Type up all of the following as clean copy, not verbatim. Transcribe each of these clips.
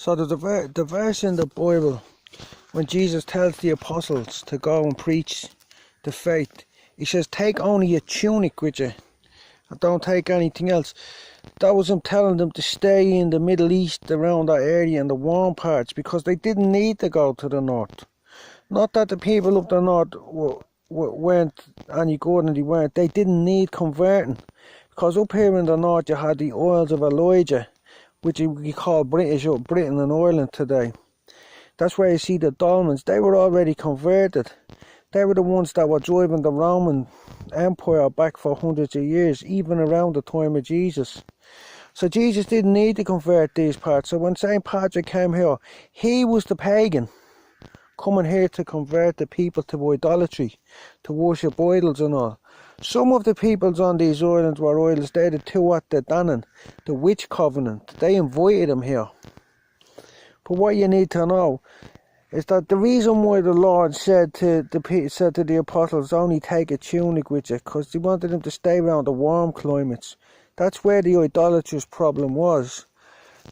So there's the verse in the Bible when Jesus tells the apostles to go and preach the faith. He says, take only a tunic with you and don't take anything else. That was him telling them to stay in the Middle East, around that area, in the warm parts, because they didn't need to go to the north. Not that the people up the north weren't any good, and they weren't. They didn't need converting. Because up here in the north you had the Isles of Elijah, which we call Britain and Ireland today. That's where you see the dolmens. They were already converted. They were the ones that were driving the Roman Empire back for hundreds of years, even around the time of Jesus. So Jesus didn't need to convert these parts. So when St. Patrick came here, he was the pagan coming here to convert the people to idolatry, to worship idols and all. Some of the peoples on these islands were idols. They're the Tuat, the Danann, the witch covenant. They invited him here. But what you need to know is that the reason why the Lord said to the apostles, only take a tunic with you, because he wanted them to stay around the warm climates. That's where the idolatrous problem was.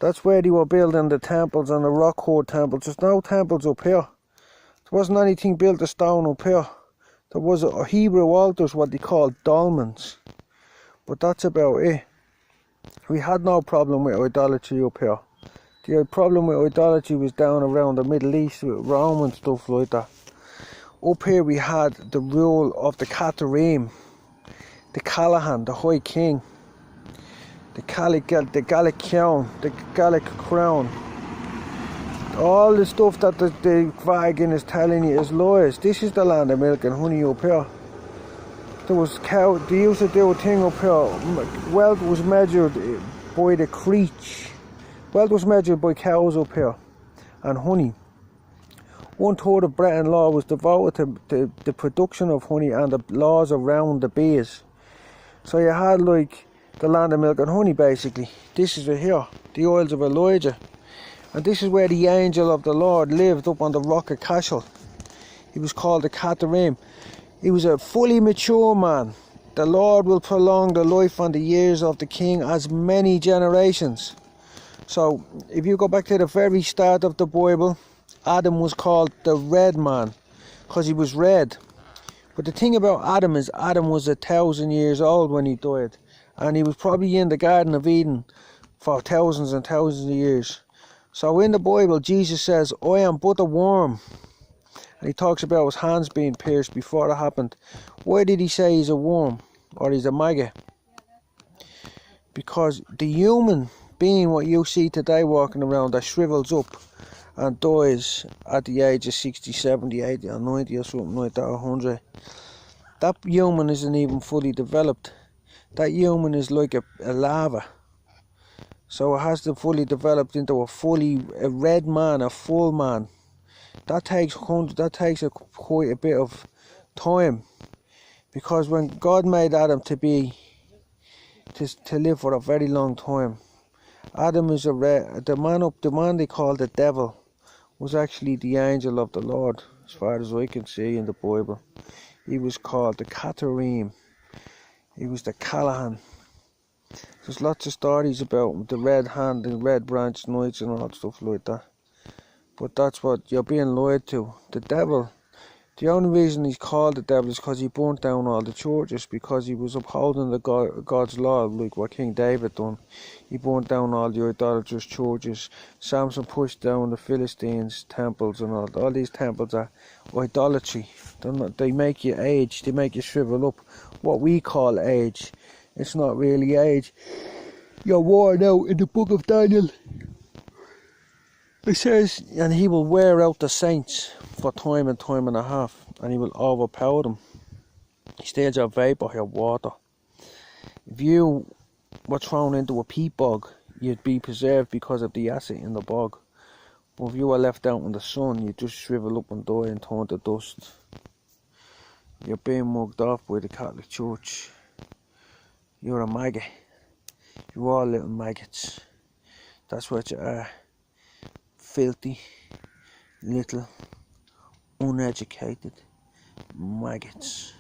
That's where they were building the temples and the rock-cut temples. There's no temples up here. There wasn't anything built of stone up here. There was a Hebrew altars, what they called dolmens. But that's about it. We had no problem with idolatry up here. The problem with idolatry was down around the Middle East with Rome and stuff like that. Up here we had the rule of the Catharim, the Callahan, the High King, the Gallic crown. All the stuff that the Vatican is telling you is lies. This is the land of milk and honey up here. There was cow. They used to do a thing up here. Wealth was measured by the creech. Wealth was measured by cows up here, and honey. 1/3 of Breton law was devoted to the production of honey and the laws around the bees. So you had like the land of milk and honey basically. This is it here, the Isles of Elijah. And this is where the angel of the Lord lived, up on the rock of Cashel. He was called the Catharim. He was a fully mature man. The Lord will prolong the life and the years of the king as many generations. So if you go back to the very start of the Bible, Adam was called the red man because he was red. But the thing about Adam is Adam was 1,000 years old when he died, and he was probably in the Garden of Eden for thousands and thousands of years. So in the Bible, Jesus says, I am but a worm. And he talks about his hands being pierced before that happened. Why did he say he's a worm or he's a maggot? Because the human being what you see today walking around that shrivels up and dies at the age of 60, 70, 80 or 90 or something like that, or 100. That human isn't even fully developed. That human is like a larva. So it has to fully develop into a red man, a full man. That takes quite a bit of time, because when God made Adam to live for a very long time, Adam is the man they call the devil was actually the angel of the Lord, as far as I can see in the Bible. He was called the Catharim. He was the Callahan. There's lots of stories about him, the red hand and red branch knights and all that stuff like that. But that's what you're being lied to. The devil, the only reason he's called the devil is because he burnt down all the churches, because he was upholding God's law, like what King David done. He burnt down all the idolatrous churches. Samson pushed down the Philistines' temples and all these temples are idolatry. They make you age, they make you shrivel up. What we call age. It's not really age. You're worn out. In the book of Daniel, it says, and he will wear out the saints for time and a half, and he will overpower them. He stays your vapour, your water. If you were thrown into a peat bog, you'd be preserved because of the acid in the bog. But if you were left out in the sun, you'd just shrivel up and die and turn to dust. You're being mugged off by the Catholic Church. You're a maggot. You're all little maggots. That's what you are. Filthy, little, uneducated maggots.